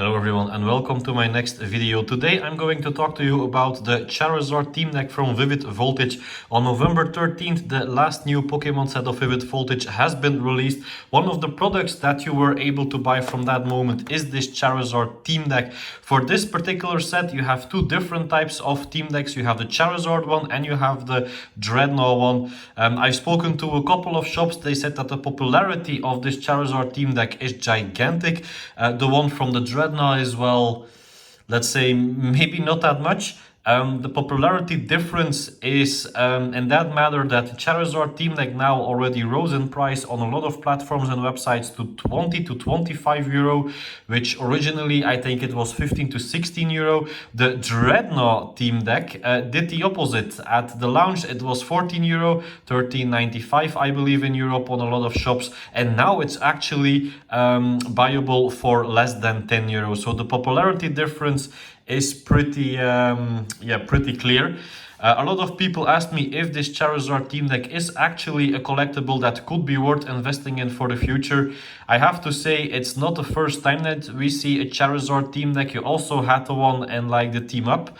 Hello everyone and welcome to my next video. Today I'm going to talk to you about the Charizard team deck from Vivid Voltage. On November 13th, the last new Pokemon set of Vivid Voltage has been released. One of the products that you were able to buy from that moment is this Charizard team deck. For this particular set, you have two different types of team decks. You have the Charizard one and you have the Dreadnought one. I've spoken to a couple of shops. They said that the popularity of this Charizard team deck is gigantic. The one from the Dreadnought is, well, let's say maybe not that much. The popularity difference is in that matter that the Charizard team deck now already rose in price on a lot of platforms and websites to 20 to 25 euro, which originally I think it was 15 to 16 euro. The Dreadnought team deck did the opposite. At the launch it was 14 euro, 13.95 I believe in Europe on a lot of shops, and now it's actually buyable for less than 10 euro. So the popularity difference is pretty clear. A lot of people asked me if this Charizard team deck is actually a collectible that could be worth investing in for the future. I have to say it's not the first time that we see a Charizard team deck. You also had the one and like the Team Up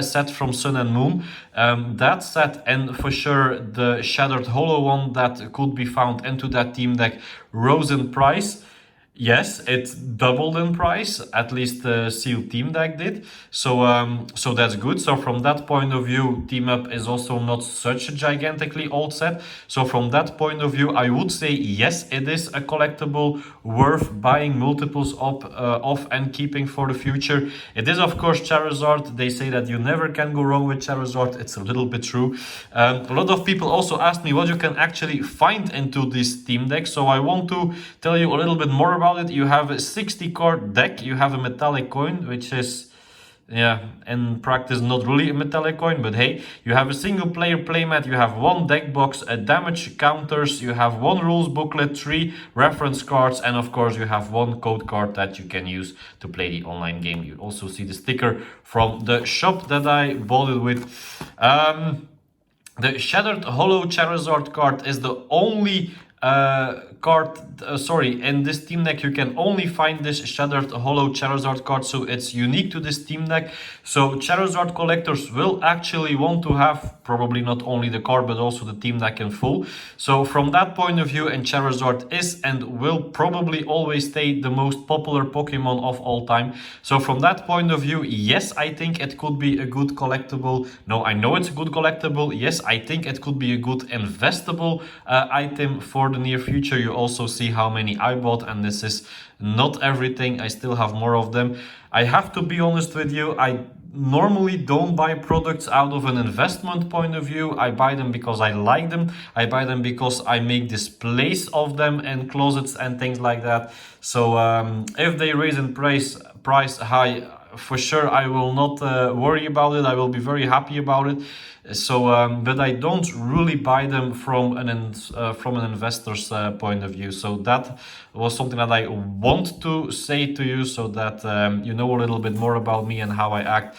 set from Sun and Moon. That set and for sure the Shattered Hollow one that could be found into that team deck rose in price. Yes, it doubled in price, at least the sealed team deck did. So that's good. So from that point of view, Team Up is also not such a gigantically old set. So from that point of view, I would say yes, it is a collectible worth buying multiples of and keeping for the future. It is of course Charizard. They say that you never can go wrong with Charizard. It's a little bit true. A lot of people also asked me what you can actually find into this team deck. So I want to tell you a little bit more about it. You have a 60 card deck, you have a metallic coin, which is, yeah, in practice not really a metallic coin, but hey, you have a single player playmat, you have one deck box, a damage counters, you have one rules booklet, 3 reference cards, and of course you have one code card that you can use to play the online game. You also see the sticker from the shop that I bought it with. The Shattered Hollow Charizard card is the only in this team deck you can only find this Shattered Hollow Charizard card, so it's unique to this team deck. So Charizard collectors will actually want to have probably not only the card but also the team deck in full. So from that point of view, and Charizard is and will probably always stay the most popular Pokemon of all time. So from that point of view, yes, I think it could be a good collectible. No, I know it's a good collectible. Yes, I think it could be a good investable item for the near future. You also see how many I bought, and this is not everything. I still have more of them. I have to be honest with you, I normally don't buy products out of an investment point of view. I buy them because I like them. I buy them because I make displays of them in closets and things like that. So if they raise in price high, for sure I will not worry about it. I will be very happy about it. So but I don't really buy them from an investor's point of view. So that was something that I want to say to you, so that you know a little bit more about me and how I act.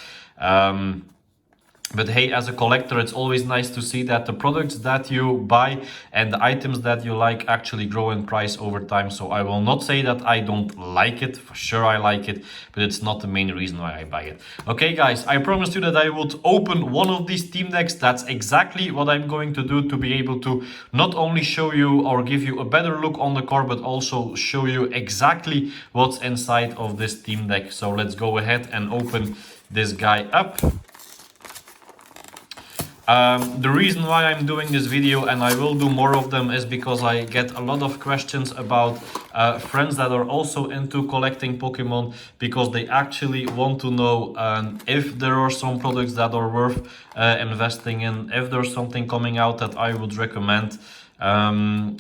But hey, as a collector, it's always nice to see that the products that you buy and the items that you like actually grow in price over time. So I will not say that I don't like it. For sure I like it, but it's not the main reason why I buy it. Okay guys, I promised you that I would open one of these team decks. That's exactly what I'm going to do, to be able to not only show you or give you a better look on the card, but also show you exactly what's inside of this team deck. So let's go ahead and open this guy up. The reason why I'm doing this video, and I will do more of them, is because I get a lot of questions about friends that are also into collecting Pokemon, because they actually want to know if there are some products that are worth investing in, if there's something coming out that I would recommend. I'm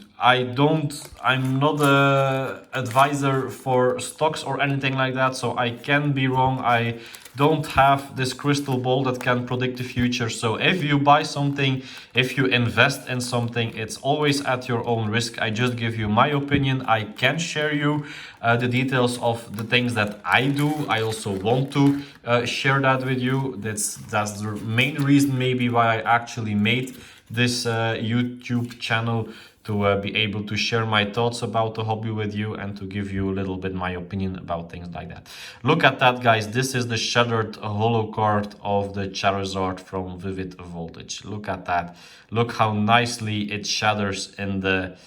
not a advisor for stocks or anything like that, so I can be wrong. I don't have this crystal ball that can predict the future. So if you buy something, if you invest in something, it's always at your own risk. I just give you my opinion. I can share you the details of the things that I do. I also want to share that with you. That's the main reason maybe why I actually made this YouTube channel to be able to share my thoughts about the hobby with you and to give you a little bit my opinion about things like that. Look at that, guys. This is the shattered holo card of the Charizard from Vivid Voltage. Look at that. Look how nicely it shatters in the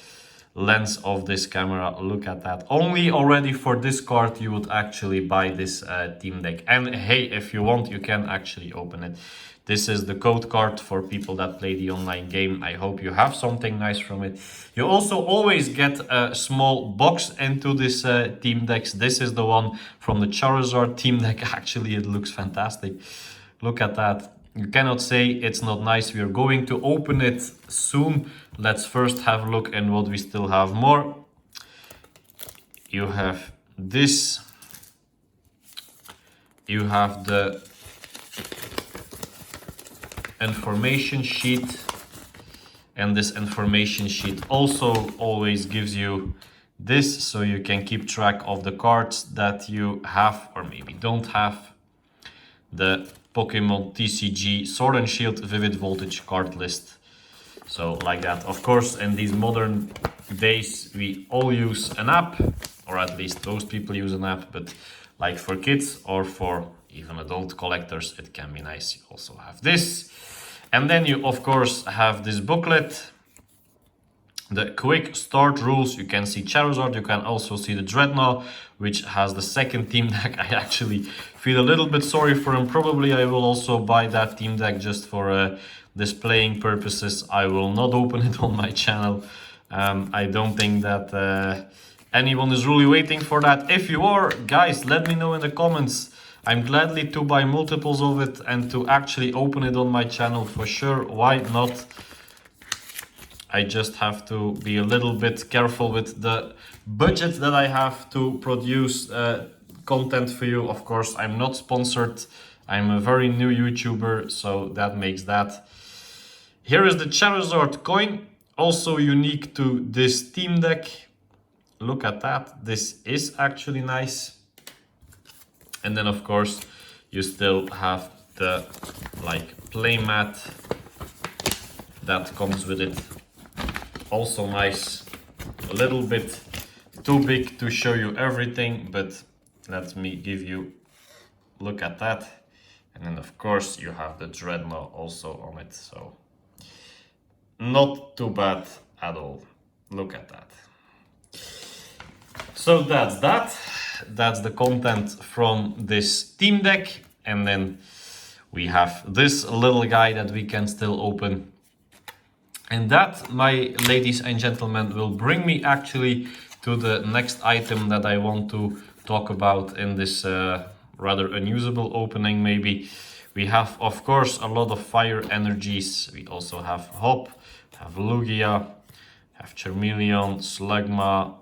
lens of this camera. Look at that. Only already for this card you would actually buy this team deck. And hey, if you want, you can actually open it. This is the code card for people that play the online game. I hope you have something nice from it. You also always get a small box into this team decks. This is the one from the Charizard team deck. Actually, it looks fantastic. Look at that. You cannot say it's not nice. We are going to open it soon. Let's first have a look at what we still have more. You have this. You have the information sheet, and this information sheet also always gives you this, so you can keep track of the cards that you have or maybe don't have. The Pokémon TCG Sword and Shield Vivid Voltage card list. So like that. Of course, in these modern days, we all use an app, or at least most people use an app, but like for kids or for even adult collectors, it can be nice. You also have this. And then you, of course, have this booklet. The quick start rules. You can see Charizard, you can also see the Dreadnought, which has the second team deck. I actually feel a little bit sorry for him. Probably I will also buy that team deck just for displaying purposes. I will not open it on my channel. I don't think that anyone is really waiting for that. If you are, guys, let me know in the comments. I'm gladly to buy multiples of it and to actually open it on my channel for sure. Why not? I just have to be a little bit careful with the budget that I have to produce content for you. Of course, I'm not sponsored. I'm a very new YouTuber, so that makes that. Here is the Charizard coin, also unique to this team deck. Look at that. This is actually nice. And then, of course, you still have the playmat that comes with it. Also nice, a little bit too big to show you everything, but let me give you a look at that. And then of course you have the Dreadnought also on it, so not too bad at all. Look at that. So that's that. That's the content from this team deck. And then we have this little guy that we can still open. And that, my ladies and gentlemen, will bring me actually to the next item that I want to talk about in this rather unusable opening maybe. We have, of course, a lot of fire energies. We also have Hop, have Lugia, have Charmeleon, Slugma,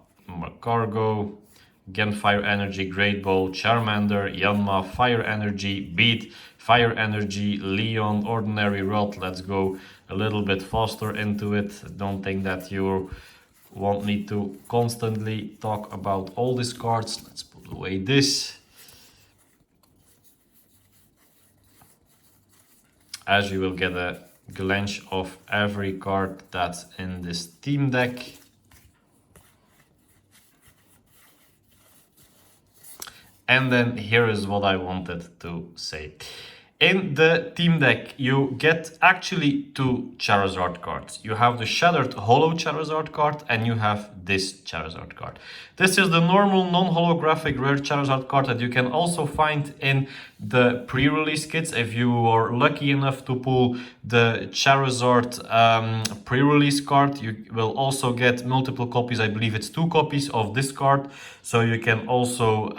Cargo, again Fire Energy, Great Ball, Charmander, Yanma, Fire Energy, Beat, Fire Energy, Leon, Ordinary Rod. Let's go a little bit faster into it. Don't think that you want me to constantly talk about all these cards. Let's put away this. As you will get a glance of every card that's in this team deck. And then here is what I wanted to say. In the team deck, you get actually two Charizard cards. You have the Shattered Holo Charizard card and you have this Charizard card. This is the normal non-holographic rare Charizard card that you can also find in the pre-release kits. If you are lucky enough to pull the Charizard pre-release card, you will also get multiple copies. I believe it's 2 copies of this card. So you can also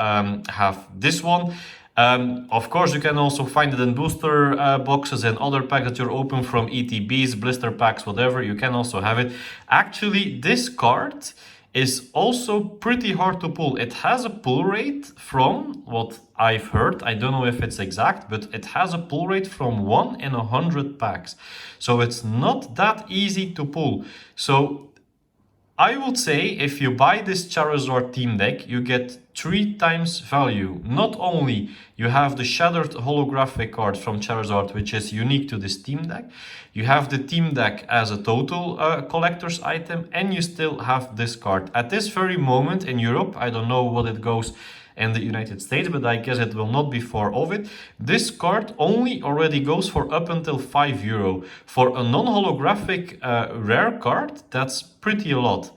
have this one. Of course, you can also find it in booster boxes and other packs that you're open from ETBs, blister packs, whatever. You can also have it. Actually, this card is also pretty hard to pull. It has a pull rate from what I've heard. I don't know if it's exact, but it has a pull rate from 1 in 100 packs. So it's not that easy to pull. So I would say if you buy this Charizard team deck, you get 3 times value. Not only you have the shattered holographic card from Charizard, which is unique to this team deck, you have the team deck as a total collector's item, and you still have this card. At this very moment in Europe, I don't know what it goes in the United States, but I guess it will not be for Ovid. This card only already goes for up until €5. For a non-holographic rare card, that's pretty a lot.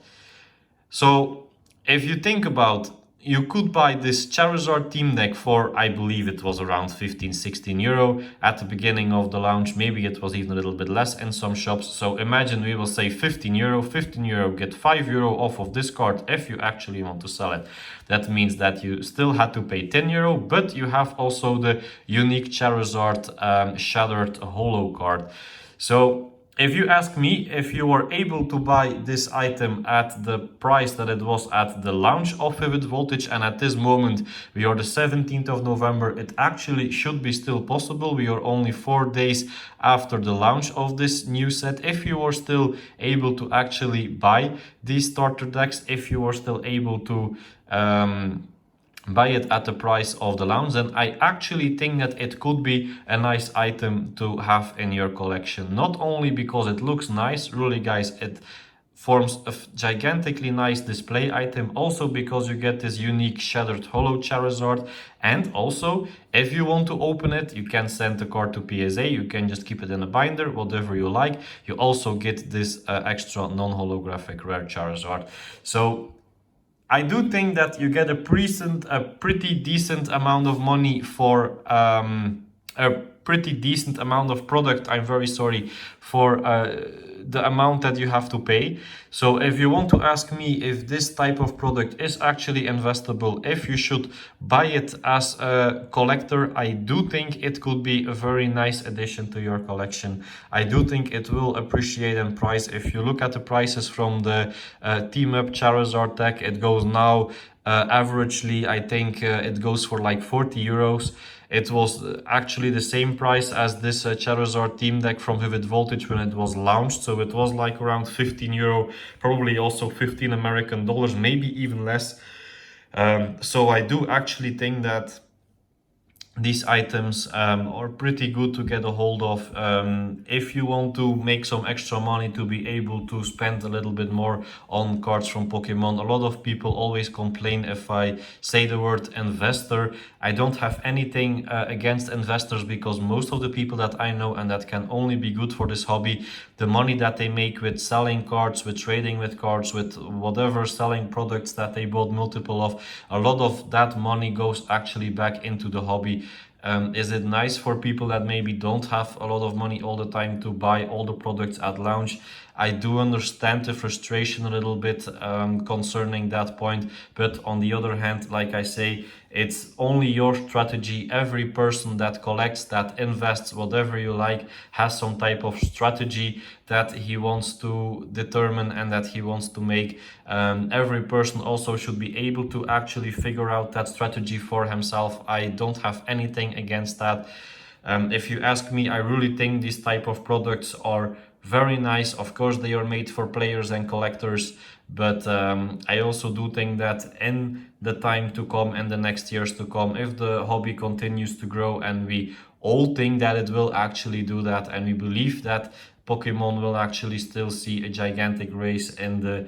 So if you think about, you could buy this Charizard team deck for, I believe it was around 15-16 euro at the beginning of the launch. Maybe it was even a little bit less in some shops. So imagine we will say 15 euro. 15 euro, get €5 off of this card if you actually want to sell it. That means that you still had to pay 10 euro, but you have also the unique Charizard shattered holo card. So if you ask me, if you were able to buy this item at the price that it was at the launch of Vivid Voltage, and at this moment we are the 17th of November, it actually should be still possible. We are only 4 days after the launch of this new set. If you are still able to actually buy these starter decks, if you are still able to buy it at the price of the launch, then I actually think that it could be a nice item to have in your collection. Not only because it looks nice, really guys, it forms a gigantically nice display item, also because you get this unique shattered holo Charizard, and also if you want to open it, you can send the card to PSA, you can just keep it in a binder, whatever you like. You also get this extra non-holographic rare Charizard. So I do think that you get a pretty decent amount of money for a pretty decent amount of product. I'm very sorry for the amount that you have to pay. So if you want to ask me if this type of product is actually investable, if you should buy it as a collector, I do think it could be a very nice addition to your collection. I do think it will appreciate in price. If you look at the prices from the Team Up Charizard deck, it goes now averagely, I think it goes for like 40 euros. It was actually the same price as this Charizard team deck from Vivid Voltage when it was launched. So it was like around 15 euro, probably also 15 American dollars, maybe even less. So I do actually think that these items are pretty good to get a hold of if you want to make some extra money to be able to spend a little bit more on cards from Pokemon. A lot of people always complain if I say the word investor. I don't have anything against investors, because most of the people that I know, and that can only be good for this hobby, the money that they make with selling cards, with trading with cards, with whatever, selling products that they bought multiple of, a lot of that money goes actually back into the hobby. Is it nice for people that maybe don't have a lot of money all the time to buy all the products at launch? I do understand the frustration a little bit concerning that point, but on the other hand, like I say, it's only your strategy. Every person that collects, that invests, whatever you like, has some type of strategy that he wants to determine and that he wants to make. Every person also should be able to actually figure out that strategy for himself. I don't have anything against that. If you ask me, I really think these type of products are very nice. Of course, they are made for players and collectors, but I also do think that in the time to come and the next years to come, if the hobby continues to grow, and we all think that it will actually do that, and we believe that Pokemon will actually still see a gigantic race in the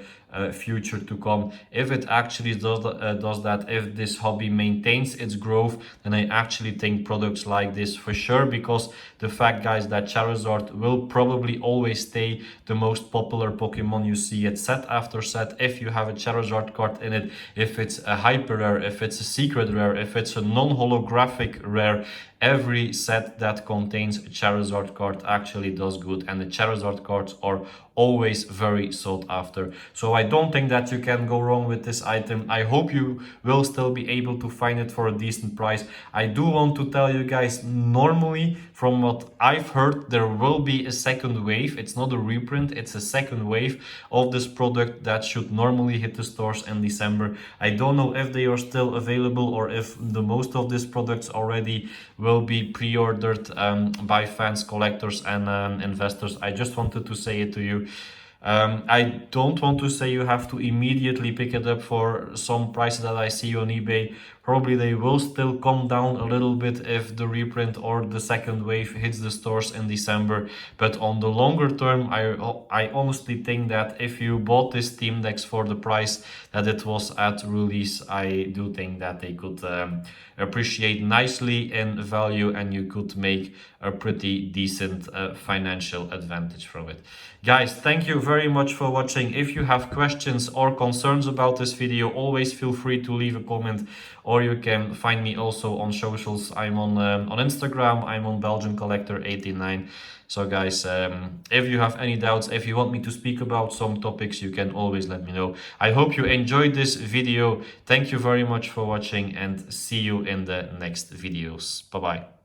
future to come. If it actually does that, if this hobby maintains its growth, then I actually think products like this for sure, because the fact, guys, that Charizard will probably always stay the most popular Pokemon. You see it set after set. If you have a Charizard card in it, if it's a hyper rare, if it's a secret rare, if it's a non-holographic rare, every set that contains a Charizard card actually does good, and the Charizard cards are always very sought after. So I don't think that you can go wrong with this item. I hope you will still be able to find it for a decent price. I do want to tell you guys, normally from what I've heard, there will be a second wave. It's not a reprint, it's a second wave of this product that should normally hit the stores in December. I don't know if they are still available or if the most of these products already will be pre-ordered by fans, collectors and investors. I just wanted to say it to you. I don't want to say you have to immediately pick it up for some prices that I see on eBay. Probably they will still come down a little bit if the reprint or the second wave hits the stores in December. But on the longer term, I honestly think that if you bought this Steam Decks for the price that it was at release, I do think that they could appreciate nicely in value and you could make a pretty decent financial advantage from it. Guys, thank you very much for watching. If you have questions or concerns about this video, always feel free to leave a comment, or you can find me also on socials. I'm on Instagram, I'm on Belgian Collector 89. So guys, if you have any doubts, if you want me to speak about some topics, you can always let me know. I hope you enjoyed this video. Thank you very much for watching and see you in the next videos. Bye bye.